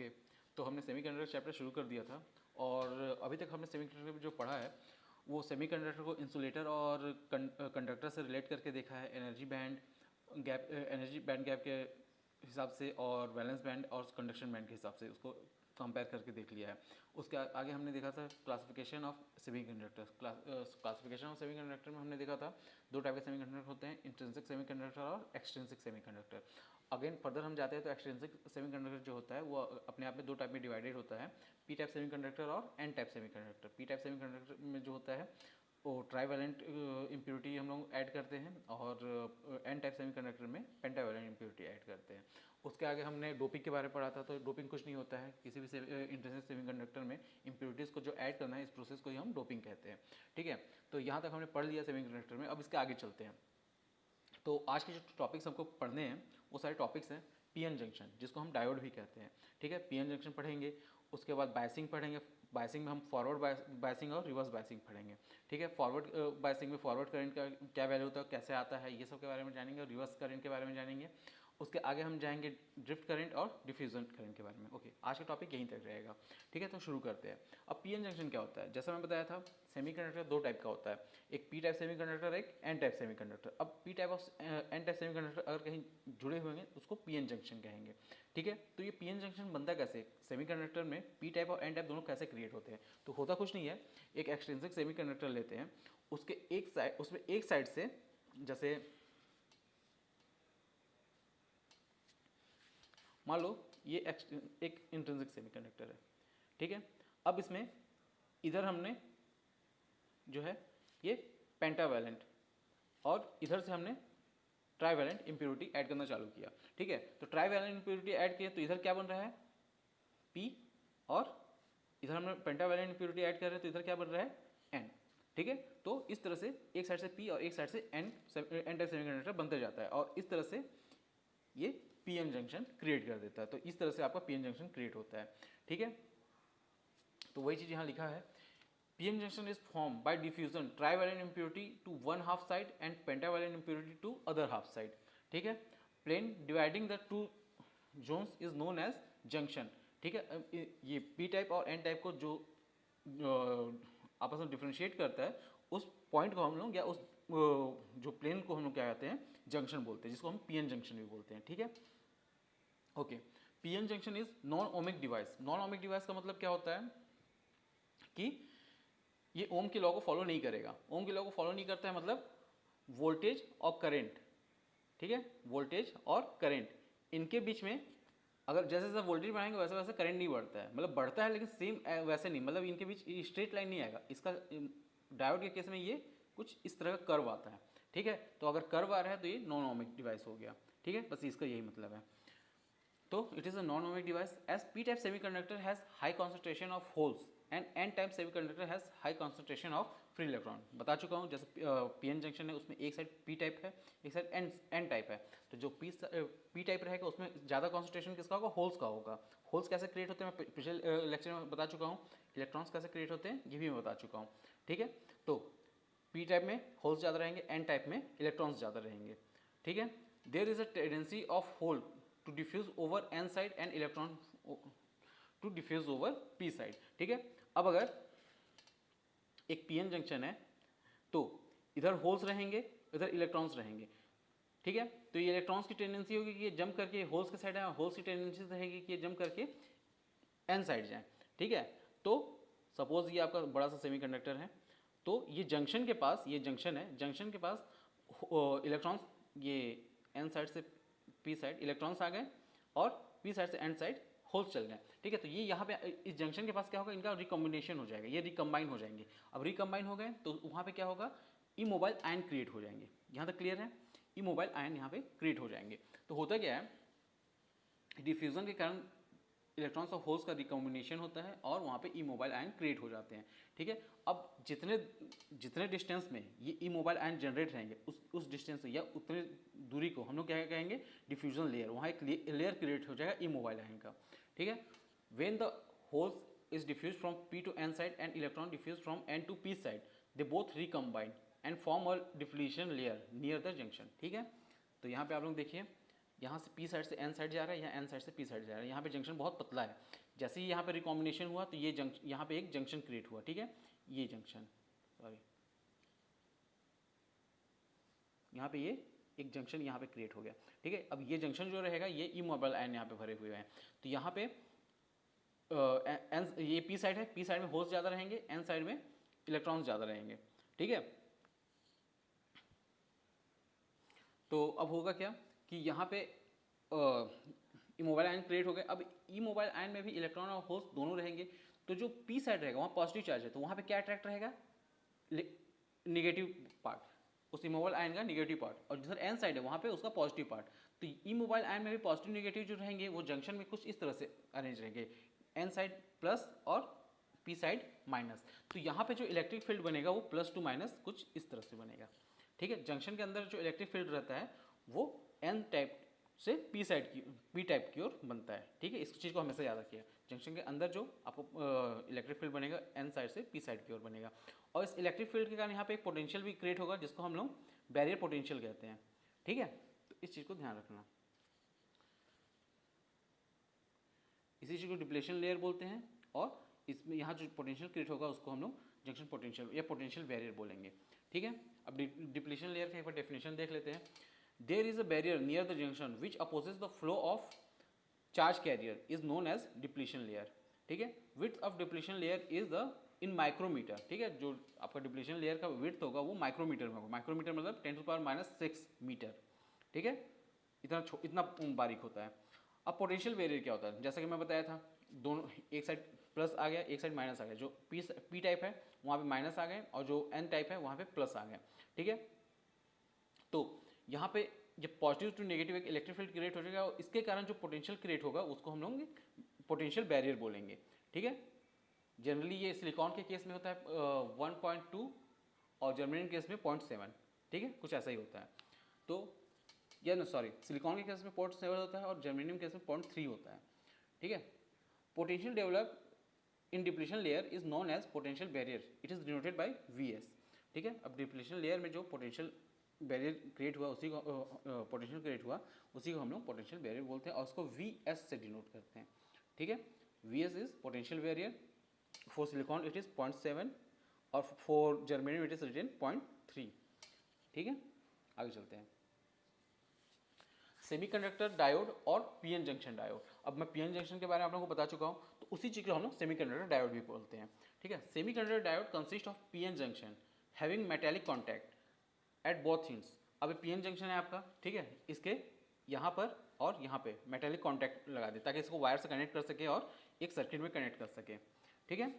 Okay, तो हमने semiconductor chapter शुरू कर दिया था और अभी तक हमने सेमीकंडक्टर जो पढ़ा है वो सेमीकंडक्टर को इंसुलेटर और कंडक्टर से रिलेट करके देखा है, energy band gap, energy band gap के हिसाब से और वैलेंस बैंड और कंडक्शन बैंड के हिसाब से उसको कंपेयर करके देख लिया है। उसके आगे हमने देखा था classification of semiconductor. Classification of semiconductor में हमने देखा था दो टाइप के सेमीकंडक्टर होते हैं, इंट्रिंसिक सेमीकंडक्टर और एक्सट्रिंसिक सेमीकंडक्टर। अगेन फर्दर हम जाते हैं तो एक्सट्रिंसिक सेमीकंडक्टर जो होता है वो अपने आप में दो टाइप में डिवाइडेड होता है, पी टाइप सेमीकंडक्टर और N type semiconductor. P type semiconductor में जो होता है वो ट्राईवैलेंट इम्प्योरिटी हम लोग ऐड करते हैं और एन टाइप सेमीकंडक्टर में पेंटावैलेंट इम्प्योरिटी ऐड करते हैं। उसके आगे हमने डोपिंग के बारे में पढ़ा था, तो डोपिंग कुछ नहीं होता है, किसी भी इंट्रिंसिक सेमीकंडक्टर में इम्प्योरिटीज़ को जो ऐड करना है इस प्रोसेस को ही हम डोपिंग कहते हैं। ठीक है, तो यहाँ तक हमने पढ़ लिया सेमीकंडक्टर में। अब इसके आगे चलते हैं। तो आज के जो टॉपिक्स हमको पढ़ने हैं वो सारे टॉपिक्स हैं पीएन जंक्शन, जिसको हम डायोड भी कहते हैं। ठीक है, पीएन जंक्शन पढ़ेंगे, उसके बाद बायसिंग पढ़ेंगे। बायसिंग में हम फॉरवर्ड बायसिंग और रिवर्स बायसिंग पढ़ेंगे। ठीक है, फॉरवर्ड बायसिंग में फॉरवर्ड करंट का क्या वैल्यू होता है, कैसे आता है, ये सब के बारे में जानेंगे और रिवर्स करंट के बारे में जानेंगे। उसके आगे हम जाएंगे ड्रिफ्ट करंट और डिफ्यूजन करंट के बारे में। ओके, आज का टॉपिक यहीं तक रहेगा। ठीक है, तो शुरू करते हैं। अब पीएन जंक्शन क्या होता है? जैसा मैं बताया था सेमीकंडक्टर दो टाइप का होता है, एक पी टाइप सेमीकंडक्टर, एक एन टाइप सेमीकंडक्टर। अब पी टाइप और एन टाइप सेमीकंडक्टर अगर कहीं जुड़े हुए हैं उसको पीएन जंक्शन कहेंगे। ठीक है, तो ये पीएन जंक्शन बनता कैसे, सेमीकंडक्टर में पी टाइप और एन टाइप दोनों कैसे क्रिएट होते हैं? तो होता कुछ नहीं है, एक एक्सट्रिंसिक सेमीकंडक्टर लेते हैं, उसके एक साइड, उसमें एक साइड से, जैसे मान लो ये एक इंट्रिंसिक सेमीकंडक्टर है। ठीक है, अब इसमें इधर हमने जो है ये पेंटावैलेंट और इधर से हमने ट्राईवैलेंट इम्प्योरिटी ऐड करना चालू किया। ठीक है, तो ट्राईवैलेंट इम्प्योरिटी ऐड किए तो इधर क्या बन रहा है P, और इधर हमने पेंटावैलेंट इम्प्योरिटी ऐड कर रहे हैं तो इधर क्या बन रहा है N। ठीक है, तो इस तरह से एक साइड से P और एक साइड से N टाइप सेमीकंडक्टर बनते जाता है और इस तरह से ये पीएन जंक्शन क्रिएट कर देता है। तो इस तरह से आपका पीएन जंक्शन क्रिएट होता है। ठीक है, तो वही चीज़ यहाँ लिखा है, PN junction is form by diffusion trivalent impurity to one half side and pentavalent impurity to other half side. ठीक है, plane dividing the two zones is known as junction. ठीक है, ये पी टाइप और एन टाइप को जो आपस में डिफ्रेंशिएट करता है उस पॉइंट को हम लोग या उस जो प्लेन को हम लोग क्या कहते हैं, जंक्शन बोलते हैं, जिसको हम पीएन जंक्शन भी बोलते हैं। ठीक है, okay, PN junction is non ohmic device. Non ohmic device का मतलब क्या होता है कि ये ओम के लॉ को फॉलो नहीं करेगा। ओम के लॉ को फॉलो नहीं करता है मतलब वोल्टेज और करंट, ठीक है, वोल्टेज और करंट इनके बीच में अगर जैसे जैसे वोल्टेज बढ़ाएंगे वैसे वैसे करंट नहीं बढ़ता है, मतलब बढ़ता है लेकिन सेम वैसे नहीं, मतलब इनके बीच स्ट्रेट लाइन नहीं आएगा। इसका डायोड के केस में ये कुछ इस तरह का कर्व आता है। ठीक है, तो अगर कर्व आ रहा है तो ये नॉन ओमिक डिवाइस हो गया। ठीक है, बस इसका यही मतलब है। तो it is a non-ohmic device as p-type semiconductor has high concentration of holes and n-type semiconductor has high concentration of free electron। बता चुका हूँ, जैसे पीएन जंक्शन है उसमें एक साइड p टाइप है एक साइड n टाइप है। तो जो p टाइप रहेगा उसमें ज़्यादा कॉन्सेंट्रेशन किसका होगा, होल्स का होगा। होल्स कैसे क्रिएट होते हैं मैं पिछले लेक्चर में बता चुका हूँ। इलेक्ट्रॉन्स कैसे क्रिएट होते हैं ये भी मैं बता चुका हूँ। ठीक है, तो p टाइप में होल्स ज़्यादा रहेंगे, n टाइप में इलेक्ट्रॉन्स ज़्यादा रहेंगे। ठीक है, there is a tendency of hole to diffuse over n side and electron to diffuse over p side. ठीक है, अब अगर एक पीएन जंक्शन है तो इधर होल्स रहेंगे इधर इलेक्ट्रॉन्स रहेंगे। ठीक है, तो ये इलेक्ट्रॉन्स की टेंडेंसी होगी कि ये जंप करके होल्स के साइड है, होल्स की टेंडेंसी रहेगी कि ये जंप करके n साइड जाए। ठीक है, तो सपोज ये आपका बड़ा सा सेमीकंडक्टर है, तो ये जंक्शन के पास, ये जंक्शन है, जंक्शन के पास इलेक्ट्रॉन्स ये n साइड से p साइड इलेक्ट्रॉन्स आ गए और p साइड से n साइड होल्स चल गए। ठीक है, तो ये यहाँ पे इस जंक्शन के पास क्या होगा, इनका रिकॉम्बिनेशन हो जाएगा, ये रिकम्बाइन हो जाएंगे। अब रिकम्बाइन हो गए तो वहाँ पे क्या होगा, इमोबाइल आयन क्रिएट हो जाएंगे। यहाँ तक क्लियर है, इमोबाइल आयन यहाँ पे क्रिएट हो जाएंगे। तो होता क्या है, डिफ्यूजन के कारण इलेक्ट्रॉन्स और होल्स का रिकॉम्बिनेशन होता है और वहाँ पे इमोबाइल आयन क्रिएट हो जाते हैं। ठीक है, अब जितने जितने डिस्टेंस में ये इमोबाइल आयन जनरेट रहेंगे उस डिस्टेंस से या उतने दूरी को हम लोग क्या कहेंगे, डिफ्यूजन लेयर। वहाँ एक लेयर क्रिएट हो जाएगा इमोबाइल आयन का। ठीक है, when the holes is diffuse from p to n side and electron diffuse from n to p side, they both recombine and form a diffusion layer near the junction. ठीक है, तो यहाँ पे आप लोग देखिए, यहाँ से पी साइड से एन साइड जा रहा है, यहाँ एन साइड से पी साइड जा रहा है। यहाँ पे जंक्शन बहुत पतला है, जैसे ही यहाँ पे रिकॉम्बिनेशन हुआ तो ये जंक्शन, यहाँ पे एक जंक्शन क्रिएट हुआ, ठीक है, ये जंक्शन, सॉरी, यहाँ पे ये एक जंक्शन यहाँ पे क्रिएट हो गया, ठीक है। अब ये जंक्शन जो रहेगा ये इमोबाइल आयन यहाँ पे भरे हुए हैं, तो यहाँ पे एन, ये पी साइड है, पी साइड में होल्स ज़्यादा रहेंगे, एन साइड में इलेक्ट्रॉन्स ज़्यादा रहेंगे, ठीक है। तो अब होगा क्या कि यहाँ पे इमोबाइल आयन क्रिएट हो गए। अब इमोबाइल आयन में भी इलेक्ट्रॉन और होल्स दोनों रहेंगे, तो जो पी साइड रहेगा वहाँ पॉजिटिव चार्ज है, तो वहाँ पे क्या अट्रैक्ट रहेगा, निगेटिव पार्ट, उस इमोबाइल आयन का निगेटिव पार्ट, और जिधर एन साइड है वहाँ पे उसका पॉजिटिव पार्ट। तो इमोबाइल आयन में भी पॉजिटिव निगेटिव जो रहेंगे वो जंक्शन में कुछ इस तरह से अरेंज रहेंगे, एन साइड प्लस और पी साइड माइनस। तो यहाँ पे जो इलेक्ट्रिक फील्ड बनेगा वो प्लस टू माइनस कुछ इस तरह से बनेगा, ठीक है। जंक्शन के अंदर जो इलेक्ट्रिक फील्ड रहता है वो एन टाइप से पी साइड की, पी टाइप की ओर बनता है, ठीक है। इस चीज़ को हमेशा याद रखिए, जंक्शन के अंदर जो आपको इलेक्ट्रिक फील्ड बनेगा एन साइड से पी साइड की ओर बनेगा, और इस इलेक्ट्रिक फील्ड के कारण यहाँ पे एक पोटेंशियल भी क्रिएट होगा जिसको हम लोग बैरियर पोटेंशियल कहते हैं, ठीक है। तो इस चीज़ को ध्यान रखना, इसी चीज़ को डिप्लेशन लेयर बोलते हैं, और इसमें यहाँ जो पोटेंशियल क्रिएट होगा उसको हम लोग जंक्शन पोटेंशियल या पोटेंशियल बैरियर बोलेंगे, ठीक है। अब डिप्लेशन लेयर का एक बार डेफिनेशन देख लेते हैं। There is a barrier near the junction which opposes the flow of charge carrier is known as depletion layer, ठीक है। Width of depletion layer is the in micrometer, ठीक है। जो आपका डिप्लेशन लेयर का विड्थ होगा वो माइक्रोमीटर में होगा, माइक्रोमीटर मतलब 10⁻⁶ मीटर, ठीक है, इतना बारीक होता है। अब पोटेंशियल बैरियर क्या होता है, जैसा कि मैं बताया था, दोनों एक साइड प्लस आ गया, एक साइड माइनस आ गया, जो पी टाइप है वहाँ पे माइनस आ गए और जो एन टाइप है वहाँ पे प्लस आ गया, ठीक है। तो यहाँ पे जब पॉजिटिव टू नेगेटिव एक इलेक्ट्रिक फील्ड क्रिएट हो जाएगा, और इसके कारण जो पोटेंशियल क्रिएट होगा उसको हम लोग पोटेंशियल बैरियर बोलेंगे, ठीक है। जनरली ये सिलिकॉन के केस में होता है 1.2 और जर्मेनियम केस में 0.7, ठीक है, कुछ ऐसा ही होता है। तो या ना सॉरी, सिलिकॉन के केस में 0.7 होता है और जर्मेनियम केस में 0.3 होता है, ठीक है। Potential develop in depletion layer is known as potential barrier, it is denoted by Vs, ठीक है। अब डिप्लेशन लेयर में जो पोटेंशियल बैरियर क्रिएट हुआ, उसी को पोटेंशियल क्रिएट हुआ उसी को हम लोग पोटेंशियल बैरियर बोलते हैं, और उसको Vs से डिनोट करते हैं, ठीक है। Vs is potential barrier, for silicon it is 0.7 और for germanium it is written 0.3, ठीक है। आगे चलते हैं, सेमीकंडक्टर डायोड और पीएन जंक्शन डायोड। अब मैं पीएन जंक्शन के बारे में आप लोगों को बता चुका हूँ, तो उसी चीज़ को हम लोग सेमीकंडक्टर डायोड भी बोलते हैं, ठीक है। Semiconductor diode consist of PN junction having metallic contact at both ends. अब पीएन जंक्शन है आपका, ठीक है, इसके यहाँ पर और यहाँ पे मेटालिक कॉन्टैक्ट लगा दे ताकि इसको वायर से कनेक्ट कर सके और एक सर्किट में कनेक्ट कर सके, ठीक है।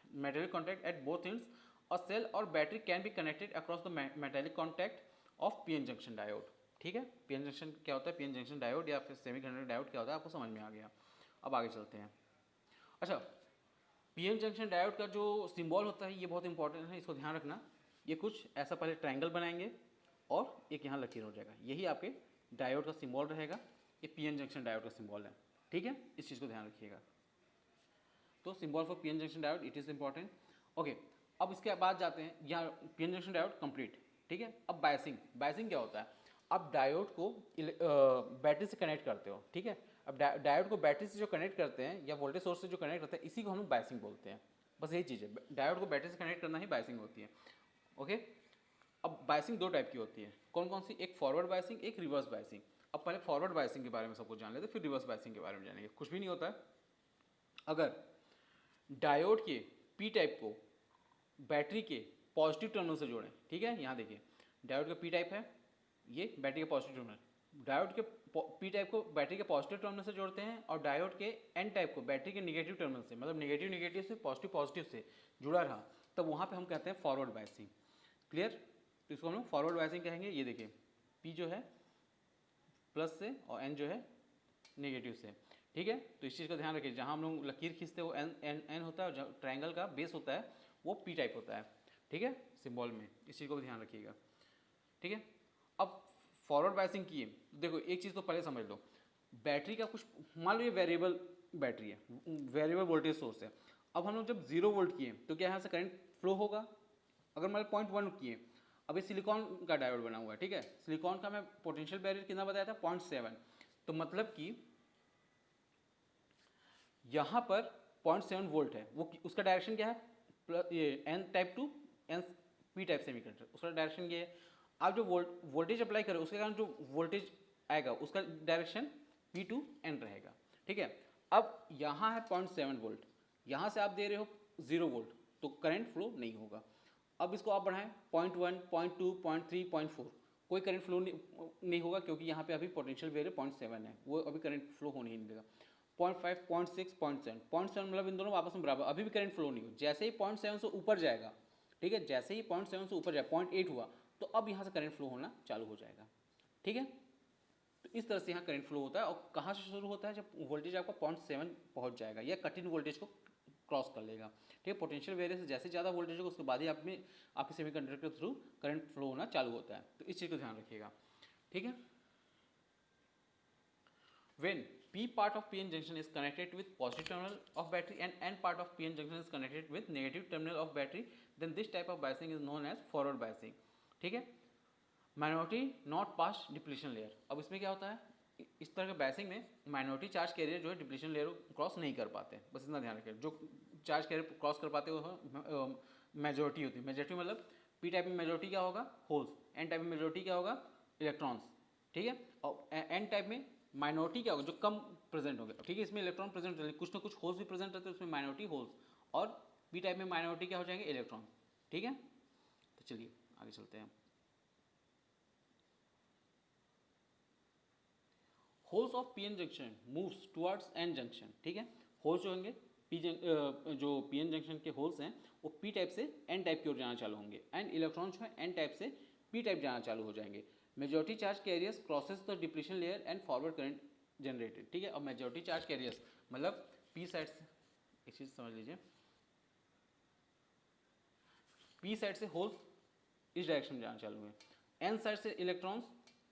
Metallic contact at both ends, और सेल और battery can be connected across the metallic contact of PN junction diode, ठीक है। पीएन जंक्शन क्या होता है, पीएन जंक्शन डायोड या फिर सेमीकंडक्टर डायोड क्या होता है, आपको समझ में आ गया। अब आगे चलते हैं। अच्छा, पीएन जंक्शन डायोड का जो सिंबल होता है ये बहुत इंपॉर्टेंट है, इसको ध्यान रखना। ये कुछ ऐसा पहले ट्रायंगल बनाएंगे और एक यहाँ लकीर हो जाएगा, यही आपके डायोड का सिंबल रहेगा, ये पीएन जंक्शन डायोड का सिंबल है, ठीक है। इस चीज़ को ध्यान रखिएगा। तो symbol for PN junction diode it is important, okay. अब इसके बाद जाते हैं, यहाँ पीएन जंक्शन डायोड कंप्लीट, ठीक है। अब बायसिंग, बायसिंग क्या होता है, आप डायोड को बैटरी से कनेक्ट करते हो, ठीक है। अब डायोड को बैटरी से जो कनेक्ट करते हैं या वोल्टेज सोर्स से जो कनेक्ट करते हैं, इसी को हम लोग बायसिंग बोलते हैं। बस यही चीज़ है, डायोड को बैटरी से कनेक्ट करना ही बायसिंग होती है, ओके। अब बायसिंग दो टाइप की होती है, कौन कौन सी, एक फॉरवर्ड बायसिंग, एक रिवर्स बायसिंग। अब पहले फॉरवर्ड बायसिंग के बारे में सब कुछ जान लेते, फिर रिवर्स बायसिंग के बारे में जानेंगे। कुछ भी नहीं होता है, अगर डायोड के पी टाइप को बैटरी के पॉजिटिव टर्मिनल से जोड़ें, ठीक है। यहाँ देखिए, डायोड का पी टाइप है, ये बैटरी के पॉजिटिव टर्मिनल, डायोड के पी टाइप को बैटरी के पॉजिटिव टर्मिनल से जोड़ते हैं, और डायोड के एन टाइप को बैटरी के निगेटिव टर्मिनल से, मतलब निगेटिव निगेटिव से पॉजिटिव पॉजिटिव से जुड़ा रहा, तब वहाँ पे हम कहते हैं फॉरवर्ड बायसिंग, क्लियर। तो इसको हम लोग फॉरवर्ड बायसिंग कहेंगे। ये देखिए, पी जो है प्लस से और एन जो है नेगेटिव से, ठीक है। तो इस चीज़ का ध्यान रखिए, जहाँ हम लोग लकीर खींचते हैं वो एन होता है, और जो ट्रायंगल का बेस होता है वो पी टाइप होता है, ठीक है, सिंबल में। इस चीज़ को भी ध्यान रखिएगा, ठीक है। अब फॉरवर्ड बायसिंग की, देखो एक चीज़ तो पहले समझ लो, बैटरी का कुछ, मान लो ये वेरिएबल बैटरी है, वेरिएबल वोल्टेज सोर्स है। अब हम लोग जब 0 वोल्ट किए तो क्या यहाँ से करंट फ्लो होगा, अगर मान लो 0.1 किए। अब ये सिलिकॉन का डायोड बना हुआ है, ठीक है। सिलिकॉन का मैं पोटेंशियल बैरियर कितना बताया था, 0.7। तो मतलब कि यहाँ पर 0.7 वोल्ट है, वो उसका डायरेक्शन क्या है, ये N type to N P type semiconductor, उसका डायरेक्शन ये है। आप जो वोल्टेज अप्लाई करें उसके कारण जो वोल्टेज आएगा उसका डायरेक्शन पी टू एन रहेगा, ठीक है। अब यहाँ है 0.7 वोल्ट, यहाँ से आप दे रहे हो 0 वोल्ट, तो करंट फ्लो नहीं होगा। अब इसको आप बढ़ाएं 0.1, 0.2, 0.3, 0.4, कोई करंट फ्लो नहीं होगा, क्योंकि यहाँ पे अभी पोटेंशियल वेरियर 0.7 है, वो अभी करंट फ्लो होने ही नहीं देगा। 0.5, 0.6, 0.7, 0.7 मतलब इन दोनों आपस में बराबर, अभी भी करंट फ्लो नहीं हो। जैसे ही 0.7 से ऊपर जाएगा, ठीक है, जैसे ही 0.7 से ऊपर जाए 0.8 हुआ, तो अब यहाँ से करंट फ्लो होना चालू हो जाएगा, ठीक है। तो इस तरह से यहाँ करंट फ्लो होता है। और कहाँ से शुरू होता है, जब वोल्टेज आपका 0.7 पहुँच जाएगा या कट इन वोल्टेज को क्रॉस कर लेगा, ठीक है। पोटेंशियल वेरियर से जैसे ज़्यादा वोल्टेज होगा उसके बाद ही आप में आपके सेमीकंडक्टर के थ्रू करंट फ्लो होना चालू होता है। तो इस चीज़ को ध्यान रखिएगा, ठीक है। When P part of PN junction is connected with positive terminal of battery and N part of PN junction is connected with negative terminal of battery, then this type of biasing is known as forward biasing, ठीक है। Minority not pass depletion layer, अब इसमें क्या होता है, इस तरह के बायसिंग में माइनॉरिटी चार्ज कैरियर जो है डिप्लीशन लेयर को क्रॉस नहीं कर पाते, बस इतना ध्यान रखें। जो चार्ज कैरियर क्रॉस कर पाते वो मेजोरिटी होती है। मेजोरिटी मतलब पी टाइप में मेजोरिटी क्या होगा, होल्स, एन टाइप में मेजोरिटी क्या होगा, इलेक्ट्रॉन्स, ठीक है। और एन टाइप में माइनॉरिटी क्या होगा, जो कम प्रेजेंट होगा, ठीक है। इसमें इलेक्ट्रॉन प्रेजेंट रहते हैं, कुछ ना कुछ होल्स भी प्रेजेंट रहते हैं, उसमें माइनॉरिटी होल्स, और पी टाइप में माइनॉरिटी क्या हो जाएंगे, इलेक्ट्रॉन, ठीक है। तो चलिए आगे चलते हैं। Holes of P N junction moves towards N junction, ठीक है। होल्स जो होंगे जो पी एन जंक्शन के होल्स हैं वो पी टाइप से एन टाइप की ओर जाना चालू होंगे, एंड इलेक्ट्रॉन जो है एन टाइप से पी टाइप जाना चालू हो जाएंगे। Majority charge carriers crosses the depletion layer and forward current generated, ठीक है। और मेजॉरिटी चार्ज कैरियर्स मतलब पी साइड से, एक चीज़ समझ लीजिए, पी साइड से होल्स इस डायरेक्शन में जाना चालू है, एन साइड से इलेक्ट्रॉन्स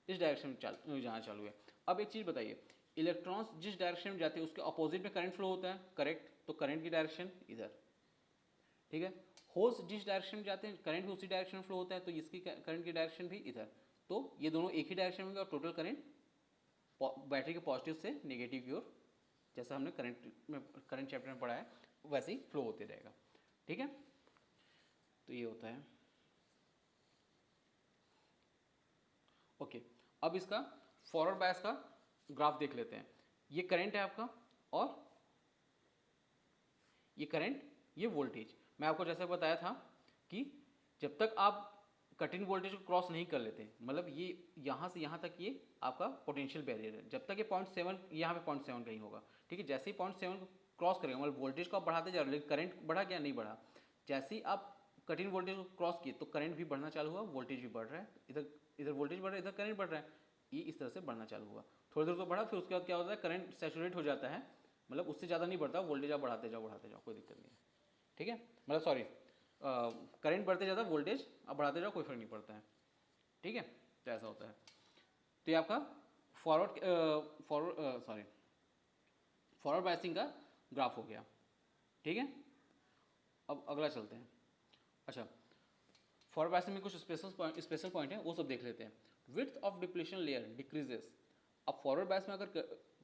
इस डायरेक्शन में जाना चालू है। अब एक चीज़ बताइए, इलेक्ट्रॉन्स जिस डायरेक्शन में जाते हैं उसके अपोजिट में करंट फ्लो होता है, करेक्ट, तो करंट की डायरेक्शन इधर, ठीक है। होल्स जिस डायरेक्शन में जाते हैं करंट भी उसी डायरेक्शन में फ्लो होता है, तो इसकी करंट की डायरेक्शन भी इधर, तो ये दोनों एक ही डायरेक्शन में होंगे और टोटल करंट बैटरी के पॉजिटिव से नेगेटिव की ओर, जैसा हमने करंट चैप्टर में पढ़ा है वैसे ही फ्लो होते रहेगा, ठीक है। तो ये होता है, ओके। अब इसका फॉरवर्ड बायस का ग्राफ देख लेते हैं। ये करंट है आपका, और ये करंट, ये वोल्टेज। मैं आपको जैसे बताया था कि जब तक आप कट इन वोल्टेज को क्रॉस नहीं कर लेते, मतलब ये यहाँ से यहाँ तक ये आपका पोटेंशियल बैरियर है, जब तक ये 0.7 यहाँ पे 0.7 कहीं होगा, ठीक है। जैसे ही 0.7 को क्रॉस करेगा, मतलब वोल्टेज को आप बढ़ाते जा रहे हो, लेकिन करंट बढ़ा क्या, नहीं बढ़ा। जैसे ही आप कट इन वोल्टेज को क्रॉस किए तो करंट भी बढ़ना चालू हुआ, वोल्टेज भी बढ़ रहा है, इधर वोल्टेज बढ़ रहा है, इधर करंट बढ़ रहा है, ये इस तरह से बढ़ना चालू हुआ। थोड़ी देर को बढ़ा, फिर उसके बाद क्या होता है, करंट सैचुरेट हो जाता है, मतलब उससे ज़्यादा नहीं बढ़ता, वोल्टेज आप बढ़ाते जाओ, कोई दिक्कत नहीं है, ठीक है। मतलब सॉरी, करंट बढ़ते जाता है, वोल्टेज आप बढ़ाते जाओ, कोई फर्क नहीं पड़ता है, ठीक है। तो ऐसा होता है। तो ये आपका फॉरवर्ड बायसिंग का ग्राफ हो गया, ठीक है। अब अगला चलते हैं। अच्छा, फॉरवर्ड बायसिंग में कुछ स्पेशल पॉइंट है, वो सब देख लेते हैं। Width of depletion layer decreases. अब फॉरवर्ड बायस में अगर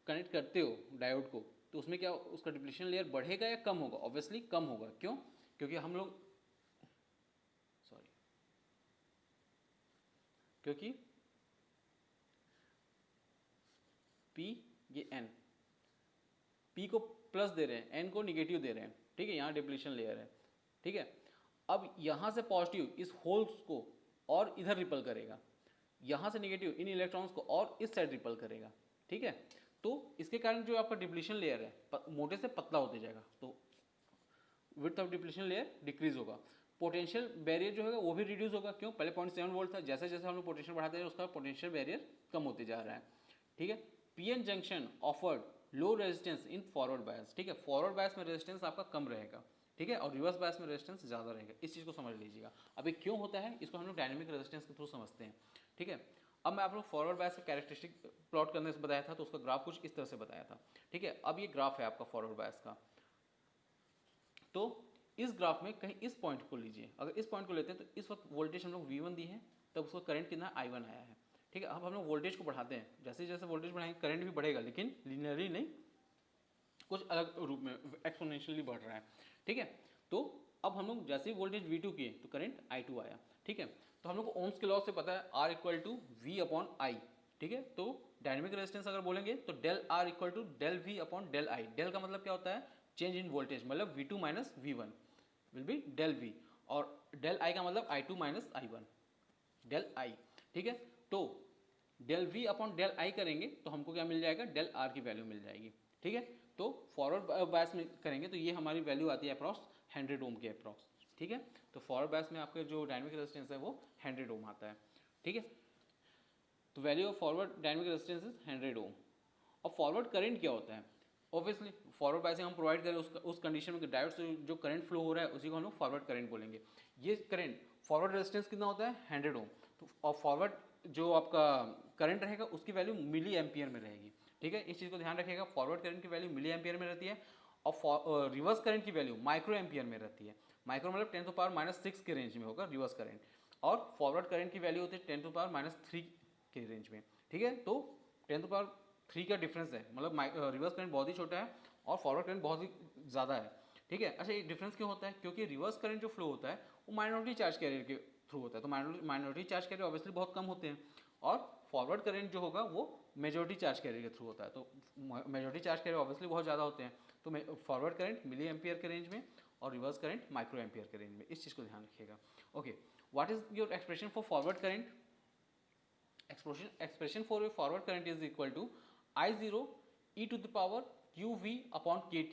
कनेक्ट करते हो डायोड को, तो उसमें क्या उसका डिप्लीशन लेयर बढ़ेगा या कम होगा, ऑब्वियसली कम होगा। क्यों, क्योंकि हम लोग क्योंकि P ये N, P को प्लस दे रहे हैं, N को निगेटिव दे रहे हैं, ठीक है। यहाँ डिप्लीशन लेयर है, ठीक है। अब यहाँ से पॉजिटिव इस होल्स को और इधर रिपल करेगा, यहाँ से निगेटिव इन इलेक्ट्रॉन्स को और इस साइड रिपल करेगा, ठीक है। तो इसके कारण जो आपका डिप्लीशन लेयर है मोटे से पतला होते जाएगा, तो width of depletion layer decrease होगा। पोटेंशियल बैरियर जो होगा वो भी रिड्यूस होगा। क्यों, पहले 0.7 वोल्ट था, जैसे जैसे हम लोग पोटेंशियल बढ़ाते हैं उसका पोटेंशियल बैरियर कम होते जा रहा है, ठीक है। PN junction offered low resistance in forward bias, ठीक है। फॉरवर्ड बायस में रेजिस्टेंस आपका कम रहेगा, ठीक है, और रिवर्स बायस में रेजिस्टेंस ज़्यादा रहेगा। इस चीज़ को समझ लीजिएगा। अब ये क्यों होता है, इसको हम लोग डायनेमिक रेजिस्टेंस के थ्रू समझते हैं, ठीक है। अब मैं आप लोग फॉरवर्ड बायस का कैरेक्टरिस्टिक प्लॉट करने से बताया था, तो उसका ग्राफ कुछ इस तरह से बताया था, ठीक है। अब ये ग्राफ है आपका फॉरवर्ड बायस का। तो इस ग्राफ में कहीं इस पॉइंट को लीजिए, अगर इस पॉइंट को लेते हैं तो इस वक्त वोल्टेज हम लोग V1 दी है, तब उसका करंट कितना I1 आया है, ठीक ठीक है। अब हम लोग वोल्टेज को बढ़ाते हैं, जैसे जैसे वोल्टेज बढ़ाएंगे करंट भी बढ़ेगा, लेकिन लिनियरली नहीं, कुछ अलग रूप में एक्सपोनेंशियली बढ़ रहा है, ठीक है। तो अब हम लोग जैसे ही वोल्टेज V2 किए तो करंट I2 आया, ठीक है। तो हम लोग को ओम्स के लॉ से पता है R equal to V upon I, ठीक है। तो डायनेमिक रेजिस्टेंस अगर बोलेंगे तो del R equal to del V upon del I। Del का मतलब क्या होता है, चेंज इन वोल्टेज, मतलब V2 minus V1 will be del V, और डेल I का मतलब I2 minus I1 del I, ठीक है। तो del V upon del I करेंगे तो हमको क्या मिल जाएगा, डेल R की वैल्यू मिल जाएगी, ठीक है। तो फॉरवर्ड बायस में करेंगे तो ये हमारी वैल्यू आती है अप्रॉक्स 100 ओम के अप्रॉक्स, ठीक है। तो फॉरवर्ड बायस में आपका जो डायनेमिक रेजिस्टेंस है वो 100 ओम आता है, ठीक है। तो value of forward dynamic resistance is 100 ओम। और फॉरवर्ड करंट क्या होता है, ऑब्वियसली फॉरवर्ड बायस हम प्रोवाइड करें उस कंडीशन में डायोड से जो करंट फ्लो हो रहा है उसी को हम लोग फॉरवर्ड करंट बोलेंगे। ये करंट फॉरवर्ड रेजिस्टेंस कितना होता है 100 ओम, तो और फॉरवर्ड जो आपका करंट रहेगा उसकी वैल्यू मिली एम्पियर में रहेगी, ठीक है। इस चीज़ को ध्यान रखिएगा, फॉरवर्ड करंट की वैल्यू मिली एम्पियर में रहती है और रिवर्स करंट की वैल्यू माइक्रो एम्पियर में रहती है। माइक्रो मतलब 10⁻⁻⁶ के रेंज में होगा रिवर्स करंट, और फॉरवर्ड करंट की वैल्यू होती है 10⁻⁻³ के रेंज में, ठीक है। तो 10⁻³ का डिफरेंस है, मतलब रिवर्स करंट बहुत ही छोटा है और फॉरवर्ड करंट बहुत ही ज़्यादा है, ठीक है। अच्छा, ये डिफरेंस क्यों होता है, क्योंकि रिवर्स करंट जो फ्लो होता है वो माइनॉरिटी चार्ज कैरियर के थ्रू होता है, तो माइनॉरिटी चार्ज कैरियर ऑब्वियसली बहुत कम होते हैं, और फॉरवर्ड करंट जो होगा वो मेजॉरिटी चार्ज कैरियर के थ्रू होता है, तो मेजॉरिटी चार्ज कैरियर ऑब्वियसली बहुत ज़्यादा होते हैं। तो फॉरवर्ड करंट मिली एम्पियर के रेंज में और रिवर्स करंट माइक्रो एम्पियर के रेंज में, इस चीज़ को ध्यान रखिएगा। Okay, what is your expression for forward current? Expression for a forward current is equal to I0 e to the power qv upon kt